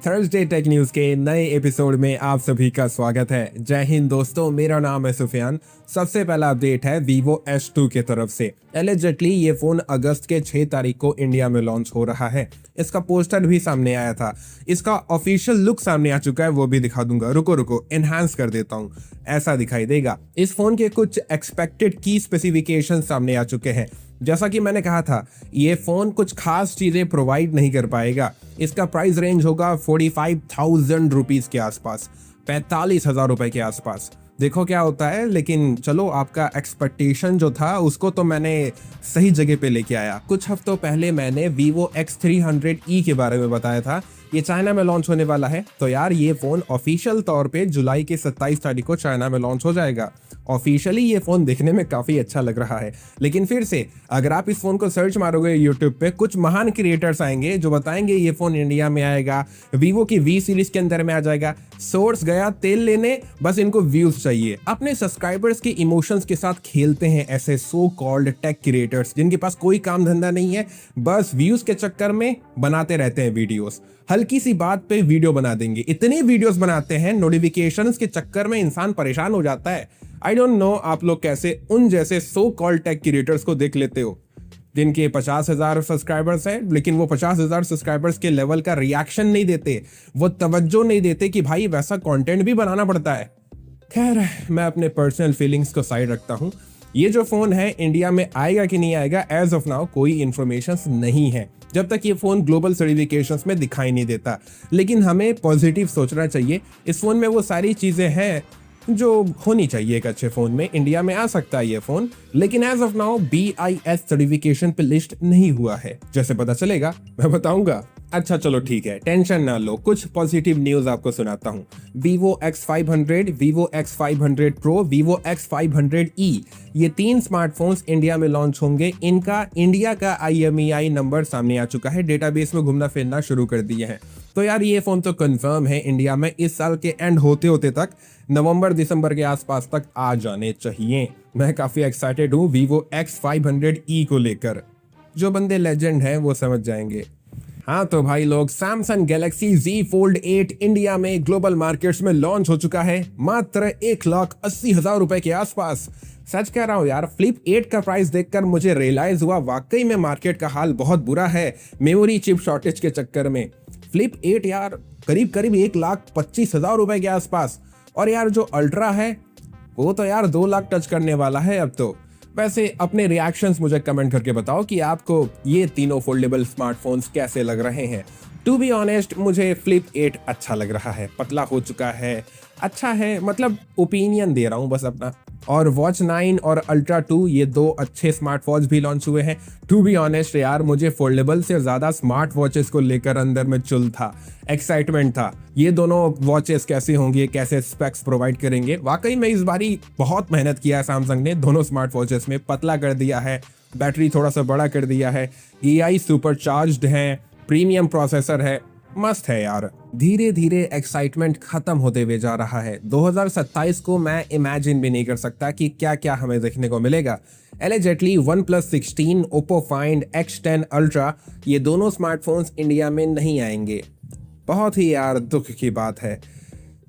Thursday tech news के नए episode में आप सभी का स्वागत है। जय हिंद दोस्तों, मेरा नाम है सुफियान। सबसे पहला अपडेट है Vivo S2 की तरफ से। एलिजिटली ये फोन अगस्त के 6 तारीख को इंडिया में लॉन्च हो रहा है। इसका पोस्टर भी सामने आया था, इसका ऑफिशियल लुक सामने आ चुका है, वो भी दिखा दूंगा। रुको एनहांस कर देता हूँ, ऐसा दिखाई देगा। इस फोन के कुछ एक्सपेक्टेड की स्पेसिफिकेशन सामने आ चुके हैं। जैसा कि मैंने कहा था, ये फोन कुछ खास चीजें प्रोवाइड नहीं कर पाएगा। इसका प्राइस रेंज होगा 45,000 रुपीज के आसपास, 45,000 रुपए के आसपास। देखो क्या होता है। लेकिन चलो, आपका एक्सपेक्टेशन जो था उसको तो मैंने सही जगह पे लेके आया। कुछ हफ्तों पहले मैंने Vivo X300e के बारे में बताया था। ये चाइना में लॉन्च होने वाला है। तो यार, ये फोन ऑफिशियल तौर पे जुलाई के 27 तारीख को चाइना में लॉन्च हो जाएगा। ऑफिशियली ये फोन दिखने में काफी अच्छा लग रहा है। लेकिन फिर से अगर आप इस फोन को सर्च मारोगे यूट्यूब पे, कुछ महान क्रिएटर्स आएंगे जो बताएंगे ये फोन इंडिया में आएगा, वीवो की V सीरीज के अंदर में आ जाएगा। सोर्स गया तेल लेने, बस इनको व्यूज चाहिए। अपने सब्सक्राइबर्स के इमोशंस के साथ खेलते हैं ऐसे सो कॉल्ड टेक क्रिएटर्स जिनके पास कोई काम धंधा नहीं है, बस व्यूज के चक्कर में बनाते रहते हैं वीडियोस। हल्की सी बात पे वीडियो बना देंगे, इतनी वीडियोस बनाते हैं, नोटिफिकेशंस के चक्कर में इंसान परेशान हो जाता है। आई डोंट नो आप लोग कैसे उन जैसे सो कॉल्ड टेक क्रिएटर्स को देख लेते हो जिनके 50,000 सब्सक्राइबर्स हैं, लेकिन वो 50,000 सब्सक्राइबर्स के लेवल का रिएक्शन नहीं देते, वो तवज्जो नहीं देते कि भाई वैसा कंटेंट भी बनाना पड़ता है। खैर, मैं अपने पर्सनल फीलिंग्स को साइड रखता हूँ। ये जो फोन है इंडिया में आएगा कि नहीं आएगा, एज ऑफ नाउ कोई इंफॉर्मेशन नहीं है, जब तक ये फोन ग्लोबल सर्टिफिकेशंस में दिखाई नहीं देता। लेकिन हमें पॉजिटिव सोचना चाहिए। इस फोन में वो सारी चीजें हैं जो होनी चाहिए एक अच्छे फोन में। इंडिया में आ सकता है ये फोन, लेकिन as of now BIS certification पे लिस्ट नहीं हुआ है। जैसे पता चलेगा मैं बताऊंगा। अच्छा चलो ठीक है, टेंशन ना लो, कुछ पॉजिटिव न्यूज आपको सुनाता हूँ। Vivo X500, Vivo X500 Pro, Vivo X500e, ये 3 स्मार्टफोन्स इंडिया में लॉन्च होंगे। इनका इंडिया का IMEI नंबर सामने आ चुका है, डेटाबेस में घूमना फिरना शुरू कर दिए हैं। तो यार, ये फोन तो कंफर्म है इंडिया में इस साल के एंड होते होते तक, नवंबर दिसंबर के आसपास तक आ जाने चाहिए। मैं काफी एक्साइटेड हूँ Vivo X500e को लेकर। जो बंदे लेजेंड हैं वो समझ जाएंगे। हाँ तो भाई लोग, Samsung Galaxy Z Fold 8 India में ग्लोबल मार्केट्स में लॉन्च हो चुका है, मात्र 1,80,000 रुपए के आसपास। सच कह रहा हूँ यार, Flip 8 का प्राइस देखकर मुझे रियलाइज हुआ वाकई में मार्केट का हाल बहुत बुरा है मेमोरी चिप शॉर्टेज के चक्कर में। Flip 8 यार करीब 1,25,000 रुपए के आसपास। और यार जो अल्ट्रा है वो तो यार 2 लाख टच करने वाला है अब तो। वैसे अपने रिएक्शंस मुझे कमेंट करके बताओ कि आपको ये तीनों फोल्डेबल स्मार्टफोन्स कैसे लग रहे हैं। टू बी ऑनेस्ट, मुझे Flip 8 अच्छा लग रहा है, पतला हो चुका है, अच्छा है, मतलब ओपिनियन दे रहा हूँ बस अपना। और Watch 9 और Ultra 2, ये 2 अच्छे स्मार्टफोन्स भी लॉन्च हुए हैं। टू बी ऑनेस्ट यार, मुझे फोल्डेबल से ज़्यादा स्मार्ट वॉचेस को लेकर अंदर में चुल था, एक्साइटमेंट था। ये दोनों वॉचेस कैसे होंगे, कैसे स्पेक्स प्रोवाइड करेंगे। वाकई में इस बारी बहुत मेहनत किया है सैमसंग ने, दोनों स्मार्ट वॉचेस में पतला कर दिया है, बैटरी थोड़ा सा बड़ा कर दिया है, AI सुपरचार्ज्ड है, प्रीमियम प्रोसेसर है, मस्त है यार। धीरे धीरे एक्साइटमेंट खत्म होते हुए जा रहा है। 2027 को मैं इमेजिन भी नहीं कर सकता कि क्या क्या हमें देखने को मिलेगा। एलिजिटली OnePlus 16, Oppo Find X10 Ultra, ये दोनों स्मार्टफोन्स इंडिया में नहीं आएंगे। बहुत ही यार दुख की बात है।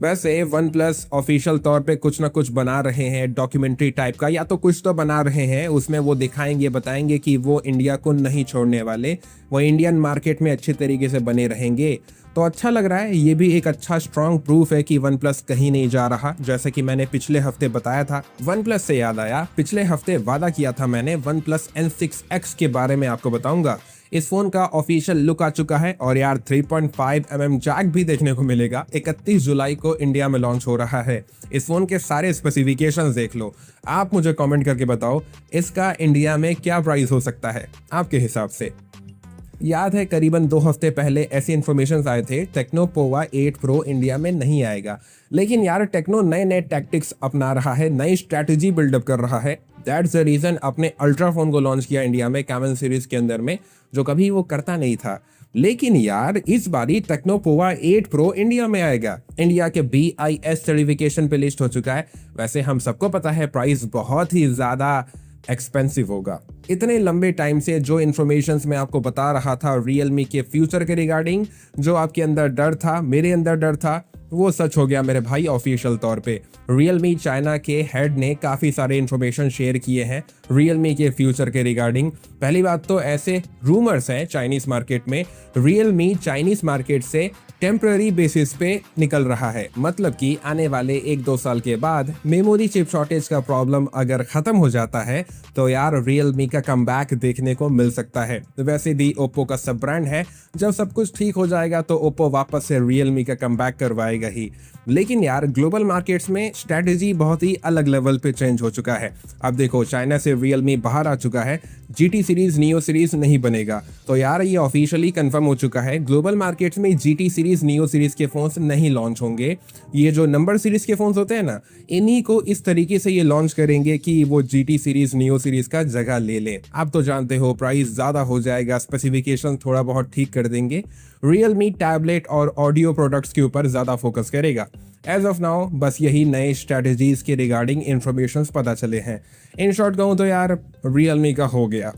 वैसे OnePlus ऑफिशियल तौर पे कुछ ना कुछ बना रहे हैं, डॉक्यूमेंट्री टाइप का या तो कुछ तो बना रहे हैं। उसमें वो दिखाएंगे, बताएंगे कि वो इंडिया को नहीं छोड़ने वाले, वो इंडियन मार्केट में अच्छे तरीके से बने रहेंगे। तो अच्छा लग रहा है। ये भी एक अच्छा स्ट्रॉन्ग प्रूफ है कि OnePlus कहीं नहीं जा रहा, जैसे कि मैंने पिछले हफ्ते बताया था। OnePlus से याद आया, पिछले हफ्ते वादा किया था मैंने OnePlus N6X के बारे में आपको बताऊंगा। इस फोन का ऑफिशियल लुक आ चुका है और यार 3.5mm जैक भी देखने को मिलेगा। 31 जुलाई को इंडिया में लॉन्च हो रहा है। इस फोन के सारे स्पेसिफिकेशंस देख लो। आप मुझे कमेंट करके बताओ इसका इंडिया में क्या प्राइस हो सकता है आपके हिसाब से। याद है करीबन 2 हफ्ते पहले ऐसी इन्फॉर्मेशन आए थे टेक्नो पोवा 8 प्रो इंडिया में नहीं आएगा। लेकिन यार टेक्नो नए टैक्टिक्स अपना रहा है, नई स्ट्रैटेजी बिल्डअप कर रहा है। दैट्स द रीजन अपने अल्ट्रा फोन को लॉन्च किया इंडिया में कैमन सीरीज के अंदर में, जो कभी वो करता नहीं था। लेकिन यार इस बारी टेक्नो पोवा 8 प्रो इंडिया में आएगा। इंडिया के BIS सर्टिफिकेशन पे लिस्ट हो चुका है। वैसे हम सबको पता है प्राइस बहुत ही ज्यादा एक्सपेंसिव होगा। इतने लंबे टाइम से जो इन्फॉर्मेशंस मैं आपको बता रहा था रियलमी के फ्यूचर के रिगार्डिंग, जो आपके अंदर डर था, मेरे अंदर डर था, वो सच हो गया मेरे भाई ऑफिशियल तौर पे। रियलमी चाइना के हेड ने काफ़ी सारे इन्फॉर्मेशन शेयर किए हैं रियलमी के फ्यूचर के रिगार्डिंग। पहली बात तो ऐसे रूमर्स हैं चाइनीज मार्केट में, रियलमी चाइनीज मार्केट से टेम्पररी बेसिस पे निकल रहा है। मतलब कि आने वाले 1-2 साल के बाद मेमोरी चिप शॉर्टेज का प्रॉब्लम अगर खत्म हो जाता है तो यार रियलमी का कमबैक देखने को मिल सकता है। वैसे भी ओप्पो का सब ब्रांड है, जब सब कुछ ठीक हो जाएगा तो ओप्पो वापस से रियलमी का कमबैक करवाएगा ही। लेकिन यार ग्लोबल मार्केट्स में स्ट्रेटेजी बहुत ही अलग लेवल पे चेंज हो चुका है। अब देखो चाइना से रियलमी बाहर आ चुका है, GT सीरीज नियो सीरीज नहीं बनेगा। तो यार ये ऑफिशियली कंफर्म हो चुका है, ग्लोबल मार्केट्स में GT सीरीज नियो सीरीज के फोन्स नहीं लॉन्च होंगे। ये जो नंबर सीरीज के फोन्स होते हैं ना, इन्हीं को इस तरीके से ये लॉन्च करेंगे कि वो GT सीरीज नियो सीरीज का जगह ले ले। आप तो जानते हो प्राइस ज्यादा हो जाएगा, स्पेसिफिकेशन थोड़ा बहुत ठीक कर देंगे। रियलमी टैबलेट और ऑडियो प्रोडक्ट्स के ऊपर ज्यादा फोकस करेगा। एज ऑफ नाउ बस यही नए स्ट्रेटजीज के रिगार्डिंग इंफॉर्मेशन पता चले हैं। इन शॉर्ट कहूँ तो यार रियलमी का हो गया।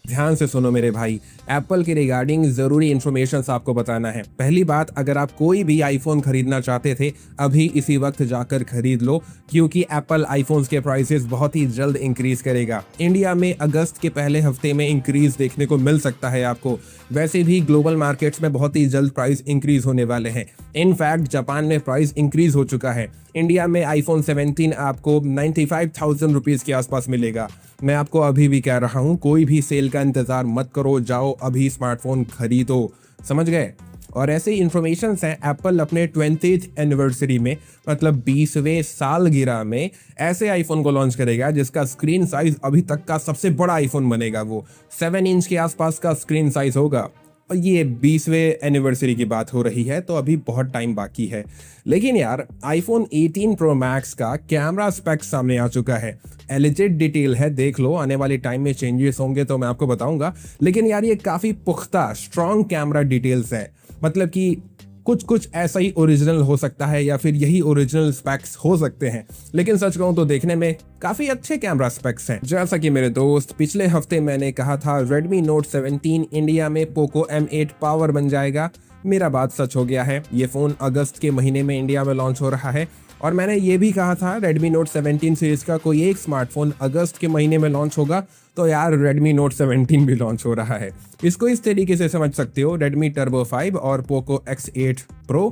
ध्यान से सुनो मेरे भाई, एप्पल के रिगार्डिंग जरूरी इंफॉर्मेशन आपको बताना है। पहली बात, अगर आप कोई भी आईफोन खरीदना चाहते थे अभी इसी वक्त जाकर खरीद लो, क्योंकि एप्पल आईफोन्स के प्राइसेस बहुत ही जल्द इंक्रीज करेगा। इंडिया में अगस्त के पहले हफ्ते में इंक्रीज देखने को मिल सकता है आपको। वैसे भी ग्लोबल मार्केट्स में बहुत ही जल्द प्राइस इंक्रीज होने वाले हैं। इनफैक्ट जापान में प्राइस इंक्रीज हो चुका है। इंडिया में आईफोन 17 आपको 95,000 रुपीज़ के आसपास मिलेगा। मैं आपको अभी भी कह रहा हूँ, कोई भी सेल का इंतजार मत करो, जाओ अभी स्मार्टफोन खरीदो। समझ गए? और ऐसे इन्फॉर्मेशन हैं, एप्पल अपने 20th एनिवर्सरी में, मतलब 20वें सालगिरह में ऐसे आईफोन को लॉन्च करेगा जिसका स्क्रीन साइज अभी तक का सबसे बड़ा आईफोन बनेगा। वो 7 इंच के आसपास का स्क्रीन साइज होगा। और ये 20वें एनिवर्सरी की बात हो रही है, तो अभी बहुत टाइम बाकी है। लेकिन यार आईफोन 18 प्रो मैक्स का कैमरा स्पेक सामने आ चुका है। एलिजिट डिटेल है, देख लो, आने वाले टाइम में चेंजेस होंगे तो मैं आपको बताऊंगा। लेकिन यार ये काफ़ी पुख्ता स्ट्रॉन्ग कैमरा डिटेल्स है, मतलब कि कुछ ऐसा ही ओरिजिनल हो सकता है या फिर यही ओरिजिनल स्पेक्स हो सकते हैं। लेकिन सच कहूं तो देखने में काफी अच्छे कैमरा स्पेक्स हैं। जैसा कि मेरे दोस्त पिछले हफ्ते मैंने कहा था, Redmi Note 17 इंडिया में Poco M8 पावर बन जाएगा। मेरा बात सच हो गया है। ये फोन अगस्त के महीने में इंडिया में लॉन्च हो रहा है। और मैंने ये भी कहा था Redmi Note 17 सीरीज का कोई एक स्मार्टफोन अगस्त के महीने में लॉन्च होगा, तो यार Redmi Note 17 भी लॉन्च हो रहा है। इसको इस तरीके से समझ सकते हो, Redmi Turbo 5 और Poco X8 Pro।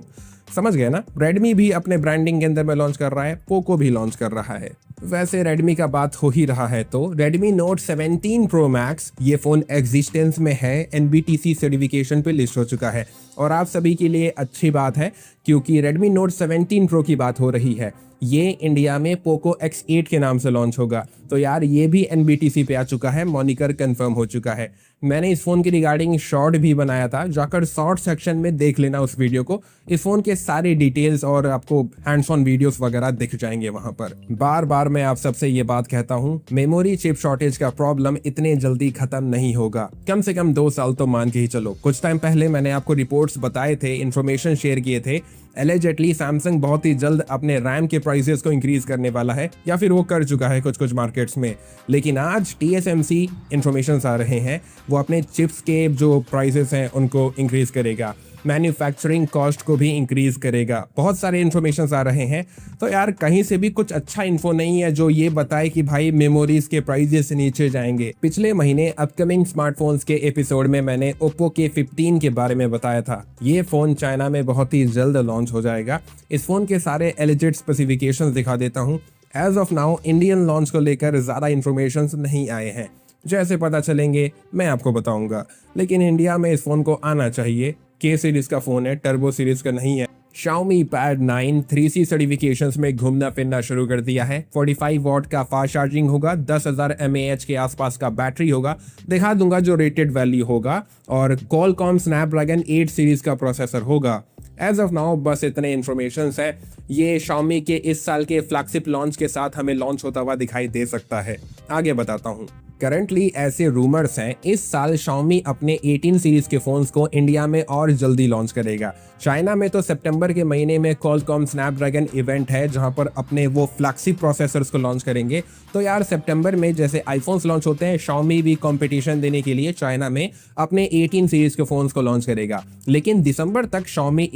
समझ गए ना? Redmi भी अपने ब्रांडिंग के अंदर में लॉन्च कर रहा है, Poco भी लॉन्च कर रहा है। वैसे Redmi का बात हो ही रहा है तो Redmi Note 17 Pro Max ये फ़ोन एग्जिस्टेंस में है, NBTC सर्टिफिकेशन पे लिस्ट हो चुका है। और आप सभी के लिए अच्छी बात है, क्योंकि Redmi Note 17 Pro की बात हो रही है। ये इंडिया में Poco X8 के नाम से लॉन्च होगा। तो यार ये भी NBTC पे आ चुका है, मॉनिकर कंफर्म हो चुका है। मैंने इस फ़ोन की रिगार्डिंग शॉर्ट भी बनाया था, जाकर शॉर्ट सेक्शन में देख लेना उस वीडियो को। इस फ़ोन के सारे डिटेल्स और आपको हैंड्स ऑन वीडियोस वगैरह दिख जाएंगे वहाँ पर। बार बार मैं आप सबसे ये बात कहता हूँ, मेमोरी चिप शॉर्टेज का प्रॉब्लम इतने जल्दी खत्म नहीं होगा। कम से कम 2 साल तो मान के ही चलो। कुछ टाइम पहले मैंने आपको रिपोर्ट्स बताए थे, इन्फॉर्मेशन शेयर किए थे, एलिजिटली सैमसंग बहुत ही जल्द अपने रैम के प्राइसेस को इंक्रीज करने वाला है, या फिर वो कर चुका है कुछ मार्केट्स में। लेकिन आज TSMC इन्फॉर्मेशन आ रहे हैं, वो अपने चिप्स के जो प्राइसेस हैं उनको इंक्रीज करेगा, मैन्युफैक्चरिंग कॉस्ट को भी इंक्रीज करेगा। बहुत सारे इन्फॉर्मेशन आ रहे हैं। तो यार कहीं से भी कुछ अच्छा इन्फो नहीं है जो ये बताए कि भाई मेमोरीज के प्राइसेस नीचे जाएंगे। पिछले महीने अपकमिंग स्मार्टफोन्स के एपिसोड में मैंने ओप्पो के 15 के बारे में बताया था। ये फोन चाइना में बहुत ही जल्द लॉन्च हो जाएगा। इस फोन के सारे एलिजिट स्पेसिफिकेशंस दिखा देता हूँ। As of now Indian launch को लेकर ज़्यादा इन्फॉर्मेशन नहीं आए हैं, जैसे पता चलेंगे मैं आपको बताऊंगा। लेकिन इंडिया में इस फोन को आना चाहिए। K सीरीज का फोन है, टर्बो सीरीज का नहीं है। Xiaomi Pad 9 3C सर्टिफिकेशंस में घूमना फिरना शुरू कर दिया है। 45 वॉट का फास्ट चार्जिंग होगा, 10,000 mAh के आसपास का बैटरी होगा, दिखा दूंगा जो रेटेड वैल्यू होगा, और Qualcomm Snapdragon 8 सीरीज का प्रोसेसर होगा। एज ऑफ नाउ बस इतने इन्फॉर्मेशन है। ये Xiaomi के इस साल के फ्लैगशिप लॉन्च के साथ हमें लॉन्च होता हुआ दिखाई दे सकता है। आगे बताता हूँ। करंटली ऐसे रूमर्स हैं इस साल Xiaomi अपने 18 सीरीज के फोन्स को इंडिया में और जल्दी लॉन्च करेगा। चाइना में तो सितंबर के महीने में Qualcomm स्नैपड्रैगन इवेंट है जहां पर अपने वो फ्लैगशिप प्रोसेसर्स को लॉन्च करेंगे। तो यार सितंबर में जैसे आईफोन्स लॉन्च होते हैं, Xiaomi भी कंपटीशन देने के लिए चाइना में अपने 18 सीरीज के फोन्स को लॉन्च करेगा। लेकिन दिसंबर तक Xiaomi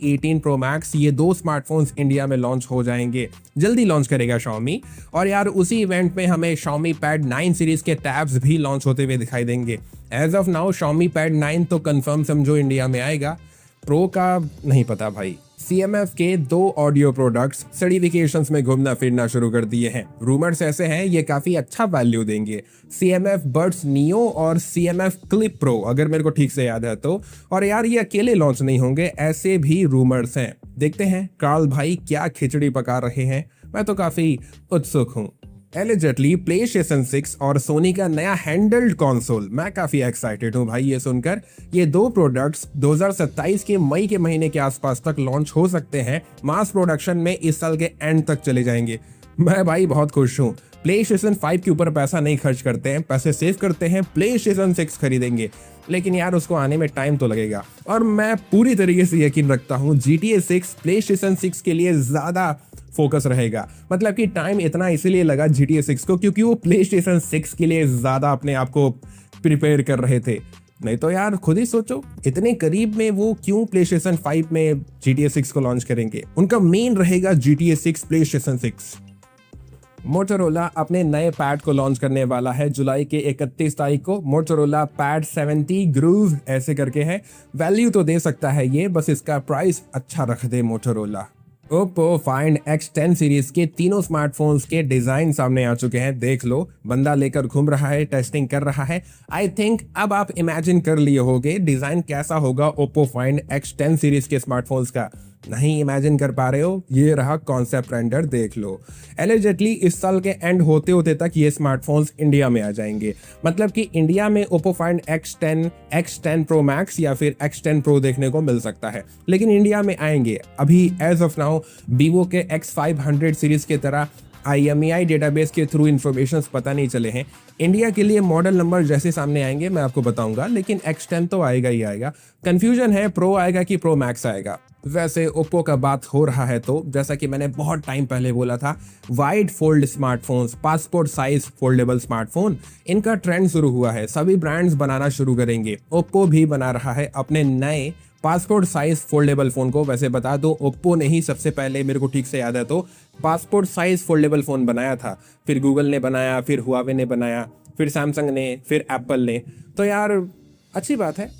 18 Pro Max ये दो स्मार्टफोन्स इंडिया में लॉन्च हो जाएंगे, जल्दी लॉन्च करेगा Xiaomi। और यार उसी इवेंट में हमें Xiaomi Pad 9 सीरीज के टैब्स भी लॉन्च होते हुए दिखाई देंगे। As of now Xiaomi Pad 9 तो कंफर्म समझो इंडिया में आएगा, प्रो का नहीं पता भाई। CMF के दो ऑडियो प्रोडक्ट्स सर्टिफिकेशंस में घूमना फिरना शुरू कर दिए हैं। रूमर्स ऐसे हैं ये काफी अच्छा वैल्यू देंगे, CMF Buds Neo और CMF Clip Pro अगर मेरे को ठीक से याद है तो। और यार ये अकेले लॉन्च नहीं होंगे, ऐसे भी रूमर्स हैं। देखते हैं कार्ल भाई क्या खिचड़ी पका रहे हैं, मैं तो काफी उत्सुक हूँ। एलिजिटली PlayStation 6 और सोनी का नया हैंडल्ड कंसोल, मैं काफी एक्साइटेड हूँ भाई ये सुनकर। ये दो प्रोडक्ट्स 2027 के मई के महीने के आसपास तक लॉन्च हो सकते हैं, मास प्रोडक्शन में इस साल के एंड तक चले जाएंगे। मैं भाई बहुत खुश हूँ। PlayStation 5 के ऊपर पैसा नहीं खर्च करते हैं, पैसे सेव करते हैं, PlayStation 6 खरीदेंगे। लेकिन यार उसको आने में टाइम तो लगेगा और मैं पूरी तरीके से यकीन रखता हूँ GTA 6 PlayStation 6 के लिए ज्यादा फोकस रहेगा। मतलब कि टाइम इतना इसीलिए लगा GTA 6 को क्योंकि वो PlayStation 6 के लिए ज्यादा अपने आप को प्रिपेयर कर रहे थे। नहीं तो यार खुद ही सोचो इतने करीब में वो क्यों PlayStation 5 में GTA 6 को लॉन्च करेंगे। उनका मेन रहेगा GTA 6 PlayStation 6। मोटोरोला अपने नए पैड को लॉन्च करने वाला है जुलाई के 31 तारीख को। मोटोरोला पैड 70 ग्रूव ऐसे करके है। वैल्यू तो दे सकता है ये, बस इसका प्राइस अच्छा रख दे Motorola. Oppo Find X10 series के तीनों स्मार्टफोन्स के डिजाइन सामने आ चुके हैं, देख लो। बंदा लेकर घूम रहा है, टेस्टिंग कर रहा है। आई थिंक अब आप इमेजिन कर लिए होगे डिजाइन कैसा होगा ओप्पो Find X10 सीरीज के स्मार्टफोन्स का। नहीं इमेजिन कर पा रहे हो, ये रहा कॉन्सेप्ट रेंडर, देख लो। एलिजिटली इस साल के एंड होते होते तक ये स्मार्टफोन्स इंडिया में आ जाएंगे। मतलब कि इंडिया में Oppo Find X10, X10 Pro Max या फिर X10 Pro देखने को मिल सकता है, लेकिन इंडिया में आएंगे। अभी एज ऑफ नाउ वीवो के X500 सीरीज की तरह IMEI डेटाबेस के थ्रू इन्फॉर्मेशन पता नहीं चले हैं। इंडिया के लिए मॉडल नंबर जैसे सामने आएंगे मैं आपको बताऊंगा, लेकिन X10 तो आएगा ही आएगा। कंफ्यूजन है प्रो आएगा कि प्रो मैक्स आएगा। वैसे ओप्पो का बात हो रहा है तो जैसा कि मैंने बहुत टाइम पहले बोला था, wide fold smartphones, passport size foldable smartphone, इनका ट्रेंड शुरू हुआ है। सभी ब्रांड्स बनाना शुरू करेंगे। ओप्पो भी बना रहा है अपने नए पासपोर्ट साइज फोल्डेबल फोन को। वैसे बता दो ओप्पो ने ही सबसे पहले, मेरे को ठीक से याद है तो, पासपोर्ट साइज फोल्डेबल फोन बनाया था। फिर गूगल ने बनाया, फिर हुआवे ने बनाया, फिर सैमसंग ने, फिर एप्पल ने। तो यार अच्छी बात है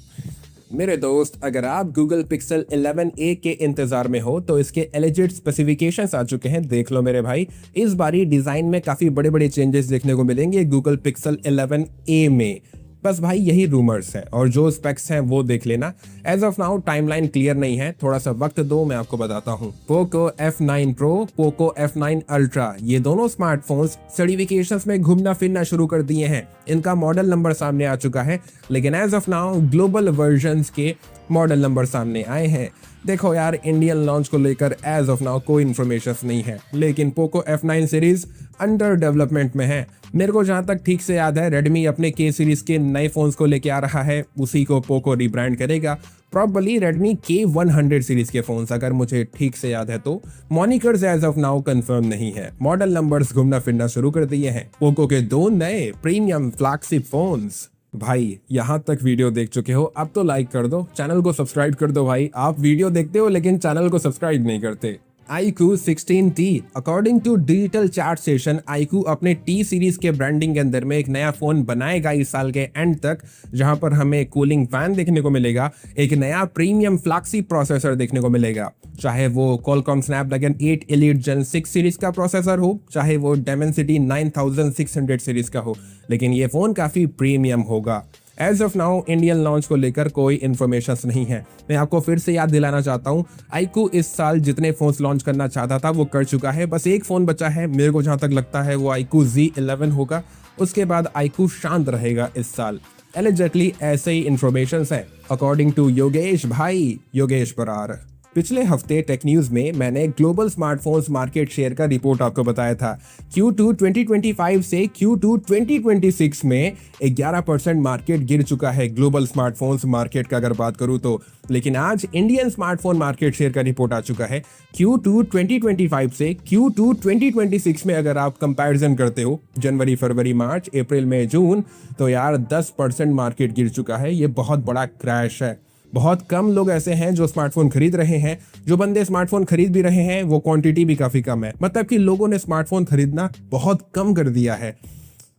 मेरे दोस्त। अगर आप गूगल पिक्सल 11A के इंतजार में हो तो इसके एलिजिट स्पेसिफिकेशंस आ चुके हैं, देख लो मेरे भाई। इस बारी डिजाइन में काफी बड़े बड़े चेंजेस देखने को मिलेंगे गूगल पिक्सल 11A में। बस भाई यही रूमर्स हैं और जो स्पेक्स हैं वो देख लेना। As of now timeline clear नहीं है, थोड़ा सा वक्त दो, मैं आपको बताता हूँ। Poco F9 Pro, Poco F9 Ultra, ये दोनों स्मार्टफोन्स सर्टिफिकेशंस में घूमना फिरना शुरू कर दिए हैं। इनका मॉडल नंबर सामने आ चुका है, लेकिन as of now global versions के मॉडल नंबर सामने आए हैं। देखो यार इंडियन लॉन्च को लेकर एज ऑफ नाउ कोई इन्फॉर्मेशन नहीं है, लेकिन Poco F9 series under development में है। मेरे को जहां तक ठीक से याद है रेडमी अपने K सीरीज के नए फोन्स को लेके आ रहा है, उसी को पोको रिब्रांड करेगा। प्रॉबली रेडमी K100 सीरीज के फोन्स, अगर मुझे ठीक से याद है तो। मॉनिकर्स एज ऑफ नाउ कंफर्म नहीं है, मॉडल नंबर्स घूमना फिरना शुरू कर दिए हैं। पोको के दो नए प्रीमियम फ्लैगशिप फोन्स। भाई यहाँ तक वीडियो देख चुके हो, अब तो लाइक कर दो, चैनल को सब्सक्राइब कर दो। भाई आप वीडियो देखते हो लेकिन चैनल को सब्सक्राइब नहीं करते। iQOO 16T, according to digital chart session, iQOO अपने T सीरीज के ब्रांडिंग के अंदर में एक नया फोन बनाएगा इस साल के एंड तक, जहां पर हमें कूलिंग फैन देखने को मिलेगा, एक नया प्रीमियम फ्लैगशिप प्रोसेसर देखने को मिलेगा। चाहे वो Qualcomm Snapdragon 8 Elite Gen 6 series का प्रोसेसर हो, चाहे वो Dimensity 9600 सीरीज का हो, लेकिन ये फोन काफी प्रीमियम होगा। As of now Indian launch को लेकर कोई इन्फॉर्मेशन नहीं है। मैं आपको फिर से याद दिलाना चाहता हूँ, iQOO इस साल जितने फोन्स लॉन्च करना चाहता था वो कर चुका है। बस एक फोन बचा है, मेरे को जहां तक लगता है वो iQOO Z11 होगा। उसके बाद iQOO शांत रहेगा इस साल। एलिजिटली ऐसे ही इन्फॉर्मेशन है अकॉर्डिंग टू योगेश भाई, योगेश बरार। पिछले हफ्ते टेक न्यूज में मैंने ग्लोबल स्मार्टफोन्स मार्केट शेयर का रिपोर्ट आपको बताया था। Q2 2025 से Q2 2026 में 11% मार्केट गिर चुका है ग्लोबल स्मार्टफोन्स मार्केट का अगर बात करूं तो। लेकिन आज इंडियन स्मार्टफोन मार्केट शेयर का रिपोर्ट आ चुका है। Q2 2025 से Q2 2026 में अगर आप कंपैरिजन करते हो जनवरी, फरवरी, मार्च, अप्रैल, मई, जून, तो यार 10% मार्केट गिर चुका है। ये बहुत बड़ा क्रैश है। बहुत कम लोग ऐसे हैं जो स्मार्टफोन खरीद रहे हैं। जो बंदे स्मार्टफोन खरीद भी रहे हैं वो क्वांटिटी भी काफी कम है, मतलब कि लोगों ने स्मार्टफोन खरीदना बहुत कम कर दिया है।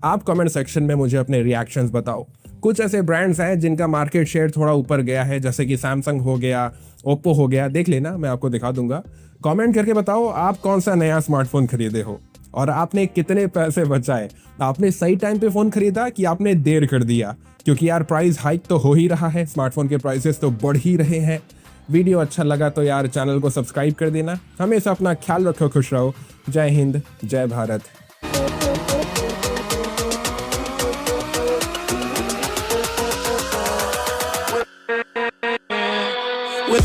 आप कमेंट सेक्शन में मुझे अपने रिएक्शंस बताओ। कुछ ऐसे ब्रांड्स हैं जिनका मार्केट शेयर थोड़ा ऊपर गया है, जैसे कि सैमसंग हो गया, ओप्पो हो गया, देख लेना, मैं आपको दिखा दूंगा। कमेंट करके बताओ आप कौन सा नया स्मार्टफोन खरीदे हो और आपने कितने पैसे बचाए। आपने सही टाइम पे फोन खरीदा कि आपने देर कर दिया, क्योंकि यार प्राइस हाइक तो हो ही रहा है, स्मार्टफोन के प्राइसेस तो बढ़ ही रहे हैं। वीडियो अच्छा लगा तो यार चैनल को सब्सक्राइब कर देना। हमेशा अपना ख्याल रखो, खुश रहो। जय हिंद, जय भारत। With